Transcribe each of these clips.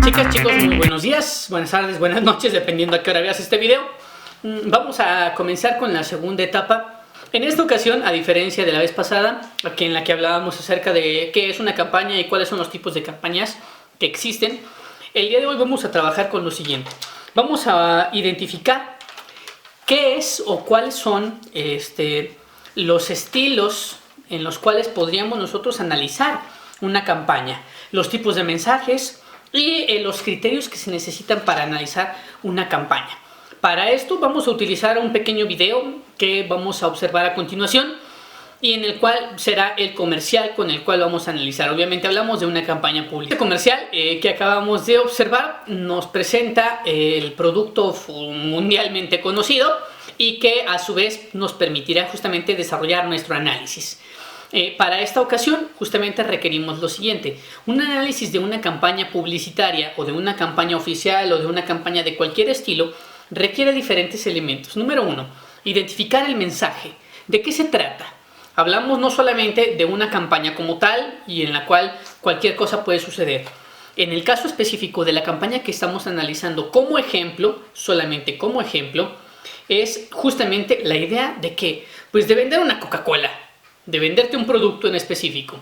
Chicas, chicos, muy buenos días, buenas tardes, buenas noches, dependiendo a qué hora veas este video. Vamos a comenzar con la segunda etapa. En esta ocasión, a diferencia de la vez pasada, en la que hablábamos acerca de qué es una campaña y cuáles son los tipos de campañas que existen, el día de hoy vamos a trabajar con lo siguiente. Vamos a identificar qué es o cuáles son los estilos en los cuales podríamos nosotros analizar una campaña, los tipos de mensajes y los criterios que se necesitan para analizar una campaña. Para esto vamos a utilizar un pequeño video que vamos a observar a continuación y en el cual será el comercial con el cual vamos a analizar. Obviamente hablamos de una campaña pública. Este comercial que acabamos de observar nos presenta el producto mundialmente conocido y que a su vez nos permitirá justamente desarrollar nuestro análisis. Para esta ocasión justamente requerimos lo siguiente: un análisis de una campaña publicitaria o de una campaña oficial o de una campaña de cualquier estilo requiere diferentes elementos. Número uno, identificar el mensaje. ¿De qué se trata? Hablamos no solamente de una campaña como tal y en la cual cualquier cosa puede suceder. En el caso específico de la campaña que estamos analizando como ejemplo, solamente como ejemplo, es justamente la idea de que, pues de vender una Coca-Cola, de venderte un producto en específico.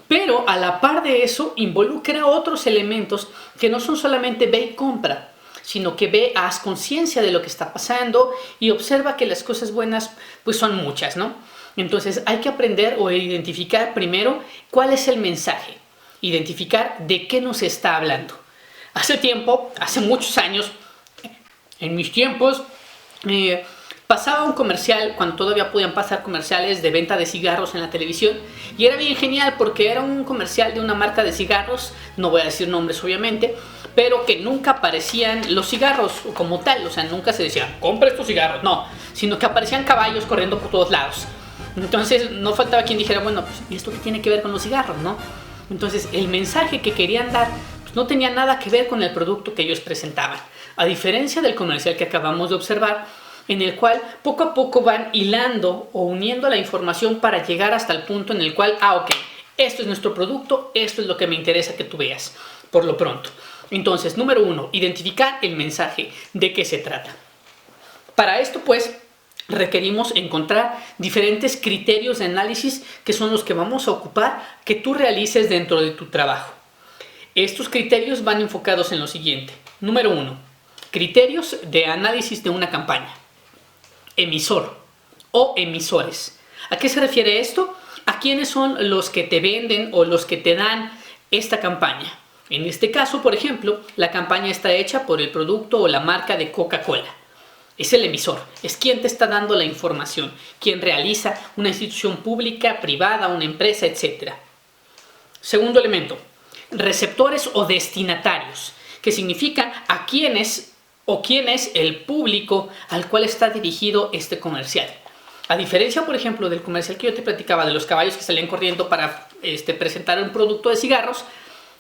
Pero a la par de eso involucra otros elementos que no son solamente ve y compra, sino que haz conciencia de lo que está pasando y observa que las cosas buenas pues son muchas, ¿no? Entonces hay que aprender o identificar primero cuál es el mensaje, identificar de qué nos está hablando. Hace tiempo, hace muchos años, en mis tiempos, pasaba un comercial, cuando todavía podían pasar comerciales de venta de cigarros en la televisión, y era bien genial porque era un comercial de una marca de cigarros, no voy a decir nombres obviamente, pero que nunca aparecían los cigarros como tal, o sea, nunca se decía, compra estos cigarros, no, sino que aparecían caballos corriendo por todos lados. Entonces no faltaba quien dijera, bueno, pues ¿y esto qué tiene que ver con los cigarros, no? Entonces el mensaje que querían dar pues, no tenía nada que ver con el producto que ellos presentaban, a diferencia del comercial que acabamos de observar, en el cual poco a poco van hilando o uniendo la información para llegar hasta el punto en el cual, ok, esto es nuestro producto, esto es lo que me interesa que tú veas, por lo pronto. Entonces, número uno, identificar el mensaje, de qué se trata. Para esto, pues, requerimos encontrar diferentes criterios de análisis que son los que vamos a ocupar que tú realices dentro de tu trabajo. Estos criterios van enfocados en lo siguiente. Número uno, criterios de análisis de una campaña. Emisor o emisores. ¿A qué se refiere esto? ¿A quiénes son los que te venden o los que te dan esta campaña? En este caso, por ejemplo, la campaña está hecha por el producto o la marca de Coca-Cola. Es el emisor, es quien te está dando la información, quien realiza una institución pública, privada, una empresa, etc. Segundo elemento, receptores o destinatarios, que significa a quiénes o quién es el público al cual está dirigido este comercial. A diferencia, por ejemplo, del comercial que yo te platicaba de los caballos que salían corriendo para presentar un producto de cigarros,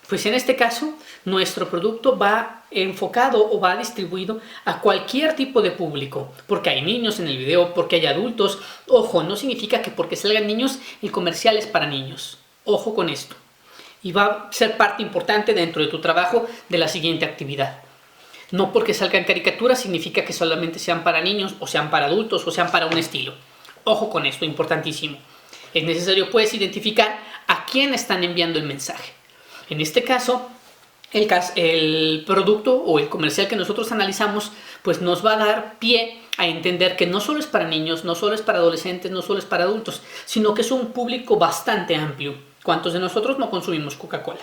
pues en este caso nuestro producto va enfocado o va distribuido a cualquier tipo de público, porque hay niños en el video, porque hay adultos. Ojo, no significa que porque salgan niños el comercial es para niños. Ojo con esto. Y va a ser parte importante dentro de tu trabajo de la siguiente actividad. No porque salgan caricaturas significa que solamente sean para niños o sean para adultos o sean para un estilo. Ojo con esto, importantísimo. Es necesario pues identificar a quién están enviando el mensaje. En este caso, el producto o el comercial que nosotros analizamos pues nos va a dar pie a entender que no solo es para niños, no solo es para adolescentes, no solo es para adultos, sino que es un público bastante amplio. ¿Cuántos de nosotros no consumimos Coca-Cola?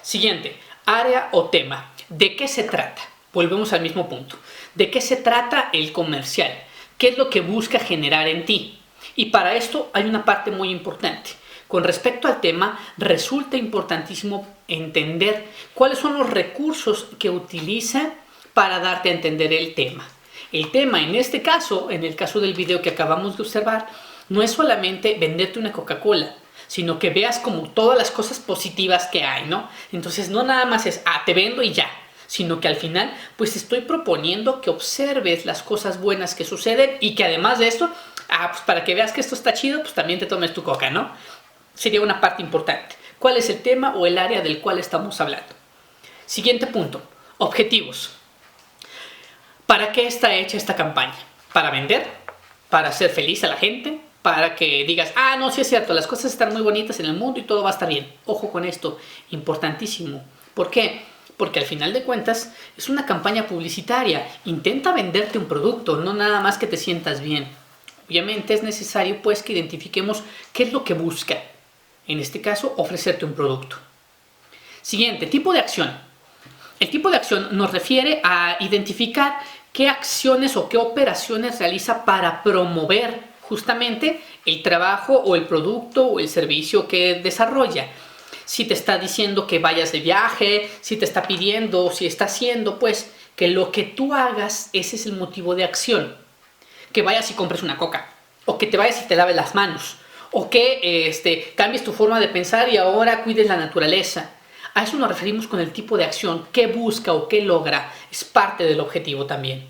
Siguiente, área o tema. ¿De qué se trata? Volvemos al mismo punto. ¿De qué se trata el comercial? ¿Qué es lo que busca generar en ti? Y para esto hay una parte muy importante. Con respecto al tema, resulta importantísimo entender cuáles son los recursos que utiliza para darte a entender el tema. El tema en este caso, en el caso del video que acabamos de observar, no es solamente venderte una Coca-Cola, sino que veas como todas las cosas positivas que hay, ¿no? Entonces no nada más es, te vendo y ya, sino que al final pues te estoy proponiendo que observes las cosas buenas que suceden y que además de esto, pues para que veas que esto está chido, pues también te tomes tu coca, ¿no? sería una parte importante. ¿Cuál es el tema o el área del cual estamos hablando? Siguiente punto, objetivos. ¿Para qué está hecha esta campaña? ¿Para vender? ¿Para hacer feliz a la gente? ¿Para que digas, ah, no, sí es cierto, las cosas están muy bonitas en el mundo y todo va a estar bien? Ojo con esto, importantísimo. ¿Por qué? Porque al final de cuentas es una campaña publicitaria. Intenta venderte un producto, no nada más que te sientas bien. Obviamente es necesario pues que identifiquemos qué es lo que busca. En este caso, ofrecerte un producto. Siguiente, tipo de acción. El tipo de acción nos refiere a identificar qué acciones o qué operaciones realiza para promover justamente el trabajo o el producto o el servicio que desarrolla. Si te está diciendo que vayas de viaje, si te está pidiendo, si está haciendo, pues que lo que tú hagas, ese es el motivo de acción. Que vayas y compres una coca, o que te vayas y te laves las manos, o que cambies tu forma de pensar y ahora cuides la naturaleza. A eso nos referimos con el tipo de acción, qué busca o qué logra, es parte del objetivo también.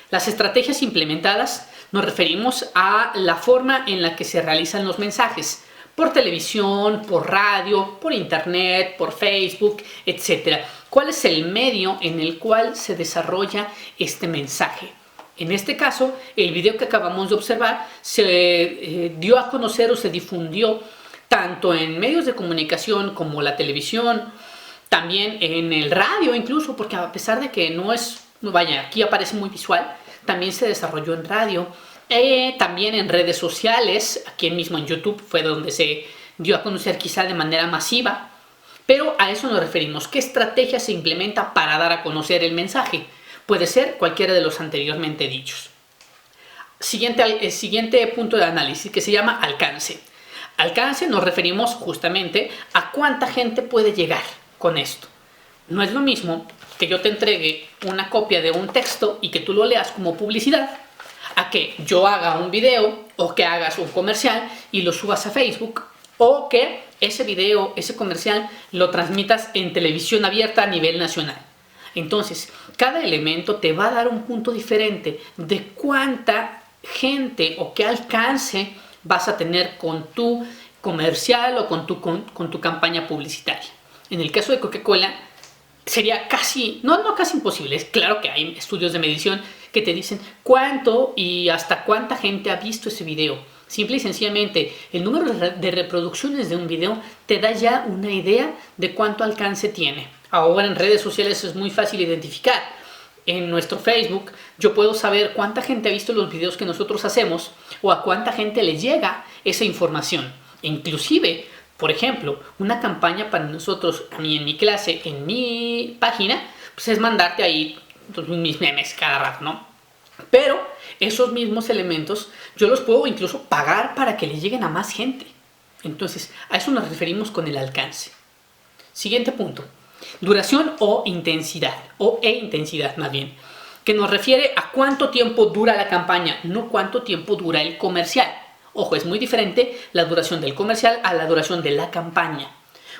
Las estrategias implementadas nos referimos a la forma en la que se realizan los mensajes, por televisión, por radio, por internet, por Facebook, etc. ¿Cuál es el medio en el cual se desarrolla este mensaje? En este caso, el video que acabamos de observar se dio a conocer o se difundió tanto en medios de comunicación como la televisión, también en el radio incluso, porque a pesar de que no es, vaya, aquí aparece muy visual, también se desarrolló en radio, también en redes sociales, aquí mismo en YouTube fue donde se dio a conocer quizá de manera masiva, pero a eso nos referimos. ¿Qué estrategia se implementa para dar a conocer el mensaje? Puede ser cualquiera de los anteriormente dichos. Siguiente punto de análisis que se llama alcance. Alcance nos referimos justamente a cuánta gente puede llegar con esto. No es lo mismo que yo te entregue una copia de un texto y que tú lo leas como publicidad, a que yo haga un video o que hagas un comercial y lo subas a Facebook, o que ese video, ese comercial, lo transmitas en televisión abierta a nivel nacional. Entonces, cada elemento te va a dar un punto diferente de cuánta gente o qué alcance vas a tener con tu comercial o con tu campaña publicitaria. En el caso de Coca-Cola, sería casi, no casi imposible. Es claro que hay estudios de medición que te dicen cuánto y hasta cuánta gente ha visto ese video. Simple y sencillamente, el número de reproducciones de un video te da ya una idea de cuánto alcance tiene. Ahora en redes sociales es muy fácil identificar. En nuestro Facebook yo puedo saber cuánta gente ha visto los videos que nosotros hacemos o a cuánta gente le llega esa información. Inclusive, por ejemplo, una campaña para nosotros, a mí en mi clase, en mi página, pues es mandarte ahí mis memes cada rato, ¿no? Pero esos mismos elementos yo los puedo incluso pagar para que le lleguen a más gente. Entonces, a eso nos referimos con el alcance. Siguiente punto. Duración o intensidad, intensidad más bien, que nos refiere a cuánto tiempo dura la campaña, no cuánto tiempo dura el comercial. Ojo, es muy diferente la duración del comercial a la duración de la campaña.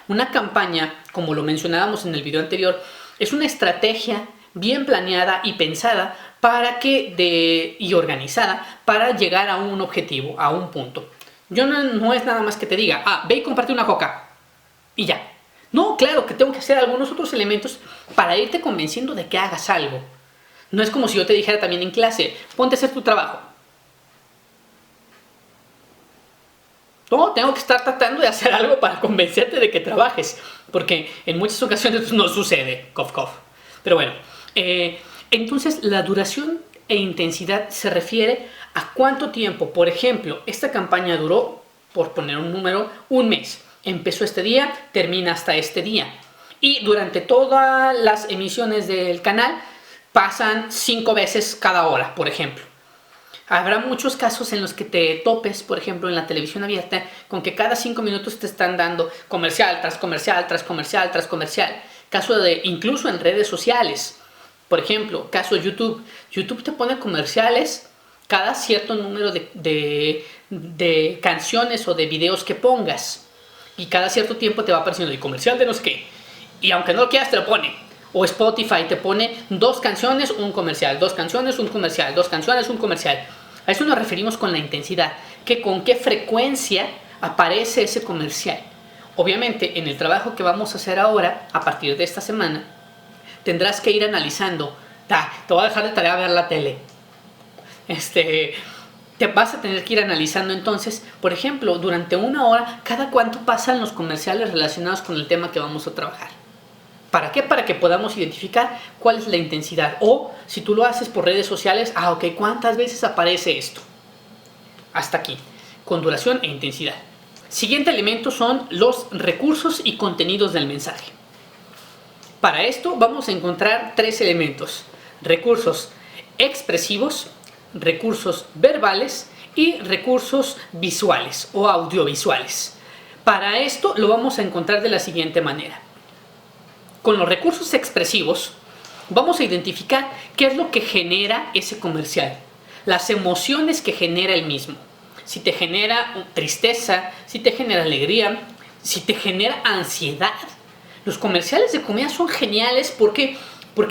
Una campaña, como lo mencionábamos en el video anterior, es una estrategia bien planeada y pensada y organizada para llegar a un objetivo, a un punto. No es nada más que te diga, ve y comparte una coca y ya. No, claro que tengo que hacer algunos otros elementos para irte convenciendo de que hagas algo. No es como si yo te dijera también en clase, ponte a hacer tu trabajo. No, tengo que estar tratando de hacer algo para convencerte de que trabajes, porque en muchas ocasiones no sucede, cof, cof. Pero bueno, entonces la duración e intensidad se refiere a cuánto tiempo. Por ejemplo, esta campaña duró, por poner un número, un mes. Empezó este día, termina hasta este día. Y durante todas las emisiones del canal pasan 5 veces cada hora, por ejemplo. Habrá muchos casos en los que te topes, por ejemplo, en la televisión abierta, con que cada 5 minutos te están dando comercial tras comercial, tras comercial, tras comercial. Caso de, incluso en redes sociales. Por ejemplo, caso de YouTube. YouTube te pone comerciales cada cierto número de canciones o de videos que pongas. Y cada cierto tiempo te va apareciendo el comercial de no sé qué. Y aunque no lo quieras, te lo pone. O Spotify te pone 2 canciones, un comercial, 2 canciones, un comercial, 2 canciones, un comercial. A eso nos referimos con la intensidad, que con qué frecuencia aparece ese comercial. Obviamente, en el trabajo que vamos a hacer ahora, a partir de esta semana, tendrás que ir analizando. Te voy a dejar de tarea ver la tele. Te vas a tener que ir analizando entonces, por ejemplo, durante una hora, cada cuánto pasan los comerciales relacionados con el tema que vamos a trabajar. ¿Para qué? Para que podamos identificar cuál es la intensidad. O si tú lo haces por redes sociales, ok, ¿cuántas veces aparece esto? Hasta aquí, con duración e intensidad. Siguiente elemento son los recursos y contenidos del mensaje. Para esto vamos a encontrar tres elementos: recursos expresivos, recursos verbales y recursos visuales o audiovisuales. Para esto lo vamos a encontrar de la siguiente manera. Con los recursos expresivos vamos a identificar qué es lo que genera ese comercial, las emociones que genera el mismo. Si te genera tristeza, si te genera alegría, si te genera ansiedad. Los comerciales de comida son geniales porque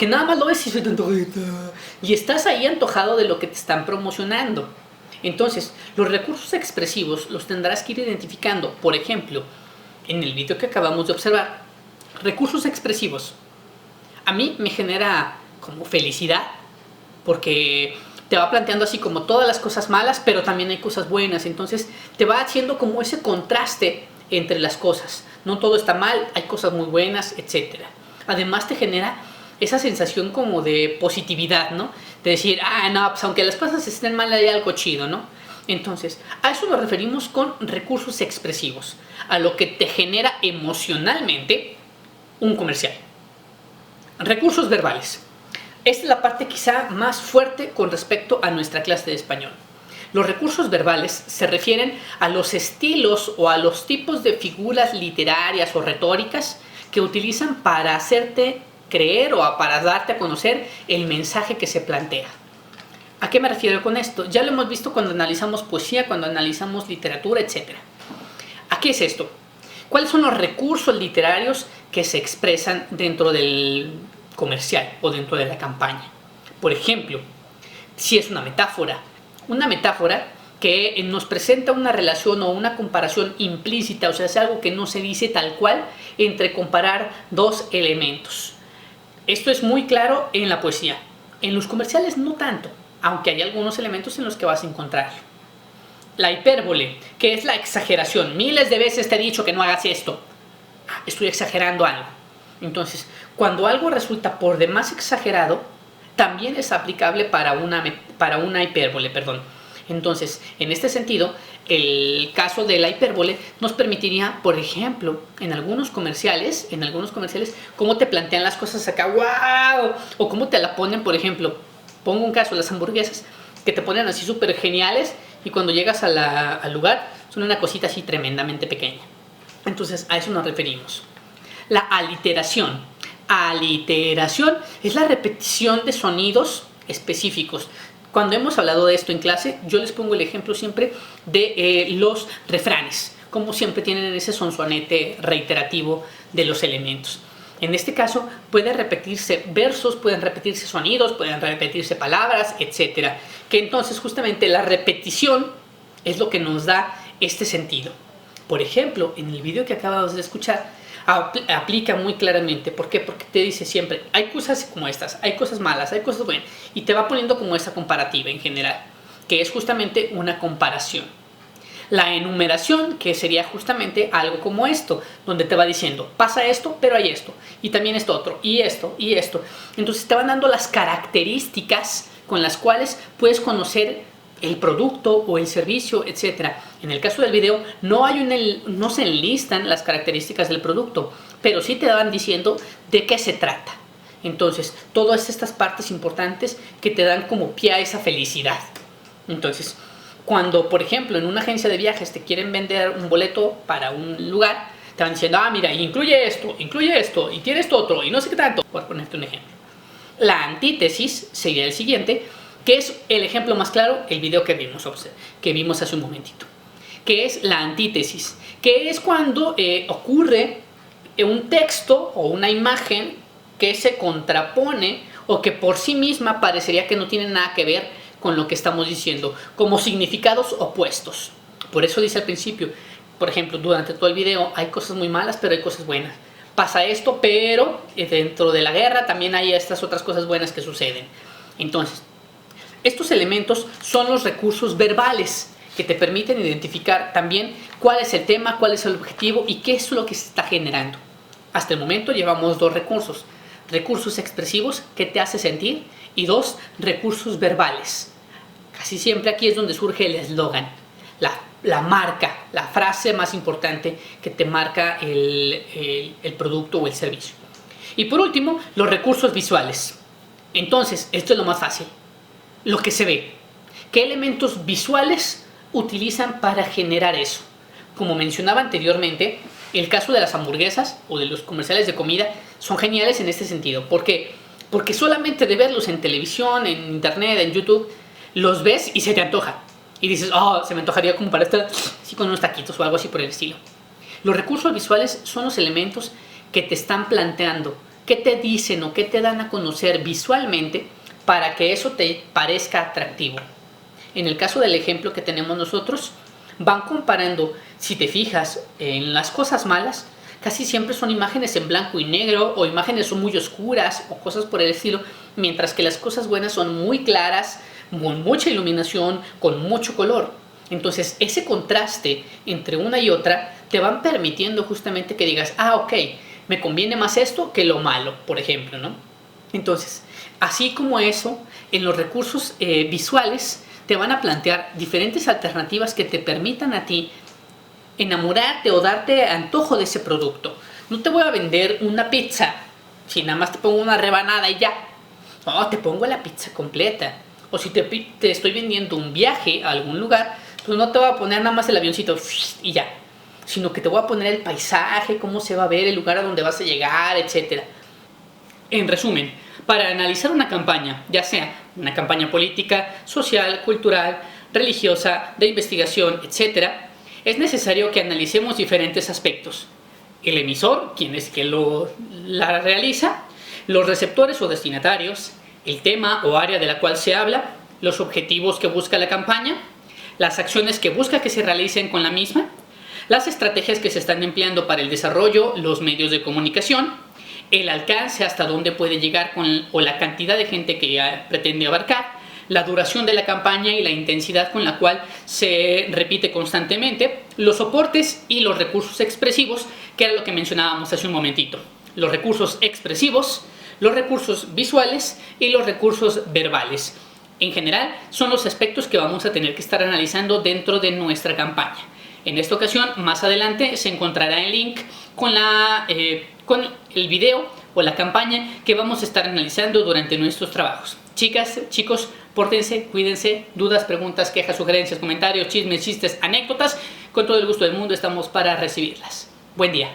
nada más lo ves y soy tan antojita y estás ahí antojado de lo que te están promocionando. Entonces, los recursos expresivos los tendrás que ir identificando. Por ejemplo, en el video que acabamos de observar, recursos expresivos. A mí me genera como felicidad porque te va planteando así como todas las cosas malas, pero también hay cosas buenas. Entonces, te va haciendo como ese contraste entre las cosas. No todo está mal, hay cosas muy buenas, etc. Además, te genera esa sensación como de positividad, ¿no? De decir, no, pues aunque las cosas estén mal, hay algo chido, ¿no? Entonces, a eso nos referimos con recursos expresivos, a lo que te genera emocionalmente un comercial. Recursos verbales. Esta es la parte quizá más fuerte con respecto a nuestra clase de español. Los recursos verbales se refieren a los estilos o a los tipos de figuras literarias o retóricas que utilizan para hacerte creer o para darte a conocer el mensaje que se plantea. ¿A qué me refiero con esto? Ya lo hemos visto cuando analizamos poesía, cuando analizamos literatura, etc. ¿A qué es esto? ¿Cuáles son los recursos literarios que se expresan dentro del comercial o dentro de la campaña? Por ejemplo, si es una metáfora que nos presenta una relación o una comparación implícita, o sea, es algo que no se dice tal cual, entre comparar dos elementos. Esto es muy claro en la poesía. En los comerciales no tanto, aunque hay algunos elementos en los que vas a encontrar. La hipérbole, que es la exageración. Miles de veces te he dicho que no hagas esto. Estoy exagerando algo. Entonces, cuando algo resulta por demás exagerado, también es aplicable para una hipérbole, Entonces, en este sentido, el caso de la hipérbole nos permitiría, por ejemplo, en algunos comerciales, cómo te plantean las cosas acá, ¡wow! O cómo te la ponen, por ejemplo, pongo un caso, las hamburguesas, que te ponen así súper geniales y cuando llegas al lugar son una cosita así tremendamente pequeña. Entonces, a eso nos referimos. La aliteración. Aliteración es la repetición de sonidos específicos. Cuando hemos hablado de esto en clase, yo les pongo el ejemplo siempre de los refranes, como siempre tienen ese sonsonete reiterativo de los elementos. En este caso, pueden repetirse versos, pueden repetirse sonidos, pueden repetirse palabras, etc. Que entonces justamente la repetición es lo que nos da este sentido. Por ejemplo, en el video que acabamos de escuchar, aplica muy claramente. ¿Por qué? Porque te dice siempre, hay cosas como estas, hay cosas malas, hay cosas buenas, y te va poniendo como esa comparativa en general, que es justamente una comparación. La enumeración, que sería justamente algo como esto, donde te va diciendo, pasa esto, pero hay esto, y también esto otro, y esto, y esto. Entonces te van dando las características con las cuales puedes conocer el producto o el servicio, etc. En el caso del video no se enlistan las características del producto, pero sí te van diciendo de qué se trata. Entonces, todas estas partes importantes que te dan como pie a esa felicidad. Entonces, cuando, por ejemplo, en una agencia de viajes te quieren vender un boleto para un lugar, te van diciendo, mira, incluye esto, y tiene esto otro, y no sé qué tanto. Por ponerte un ejemplo. La antítesis sería el siguiente, que es el ejemplo más claro, el video que vimos hace un momentito, que es la antítesis, que es cuando ocurre un texto o una imagen que se contrapone o que por sí misma parecería que no tiene nada que ver con lo que estamos diciendo, como significados opuestos. Por eso dice al principio, Por ejemplo, durante todo el video hay cosas muy malas, pero hay cosas buenas. Pasa esto, pero dentro de la guerra también hay estas otras cosas buenas que suceden. Entonces, estos elementos son los recursos verbales que te permiten identificar también cuál es el tema, cuál es el objetivo y qué es lo que se está generando. Hasta el momento llevamos 2 recursos. Recursos expresivos, que te hace sentir, y 2 recursos verbales. Casi siempre aquí es donde surge el eslogan, la marca, la frase más importante que te marca el producto o el servicio. Y por último, los recursos visuales. Entonces, esto es lo más fácil, lo que se ve. ¿Qué elementos visuales utilizan para generar eso? Como mencionaba anteriormente, el caso de las hamburguesas o de los comerciales de comida son geniales en este sentido. ¿Por qué? Porque solamente de verlos en televisión, en internet, en YouTube, los ves y se te antoja. Y dices, oh, se me antojaría como para estar así con unos taquitos o algo así por el estilo. Los recursos visuales son los elementos que te están planteando, qué te dicen o qué te dan a conocer visualmente para que eso te parezca atractivo. En el caso del ejemplo que tenemos nosotros, van comparando, si te fijas en las cosas malas, casi siempre son imágenes en blanco y negro o imágenes son muy oscuras o cosas por el estilo, mientras que las cosas buenas son muy claras, con mucha iluminación, con mucho color. Entonces ese contraste entre una y otra te van permitiendo justamente que digas, ah, ok, me conviene más esto que lo malo, por ejemplo, ¿no? Entonces, así como eso, en los recursos visuales te van a plantear diferentes alternativas que te permitan a ti enamorarte o darte antojo de ese producto. No te voy a vender una pizza si nada más te pongo una rebanada y ya. No, te pongo la pizza completa. O si te estoy vendiendo un viaje a algún lugar, pues no te voy a poner nada más el avioncito y ya, sino que te voy a poner el paisaje, cómo se va a ver, el lugar a donde vas a llegar, etc. En resumen, para analizar una campaña, ya sea una campaña política, social, cultural, religiosa, de investigación, etc., es necesario que analicemos diferentes aspectos. El emisor, quien es que la realiza, los receptores o destinatarios, el tema o área de la cual se habla, los objetivos que busca la campaña, las acciones que busca que se realicen con la misma, las estrategias que se están empleando para el desarrollo, los medios de comunicación, el alcance hasta dónde puede llegar o la cantidad de gente que ya pretende abarcar, la duración de la campaña y la intensidad con la cual se repite constantemente, los soportes y los recursos expresivos, que era lo que mencionábamos hace un momentito. Los recursos expresivos, los recursos visuales y los recursos verbales. En general, son los aspectos que vamos a tener que estar analizando dentro de nuestra campaña. En esta ocasión, más adelante, se encontrará el link con el video o la campaña que vamos a estar analizando durante nuestros trabajos. Chicas, chicos, pórtense, cuídense, dudas, preguntas, quejas, sugerencias, comentarios, chismes, chistes, anécdotas, con todo el gusto del mundo estamos para recibirlas. Buen día.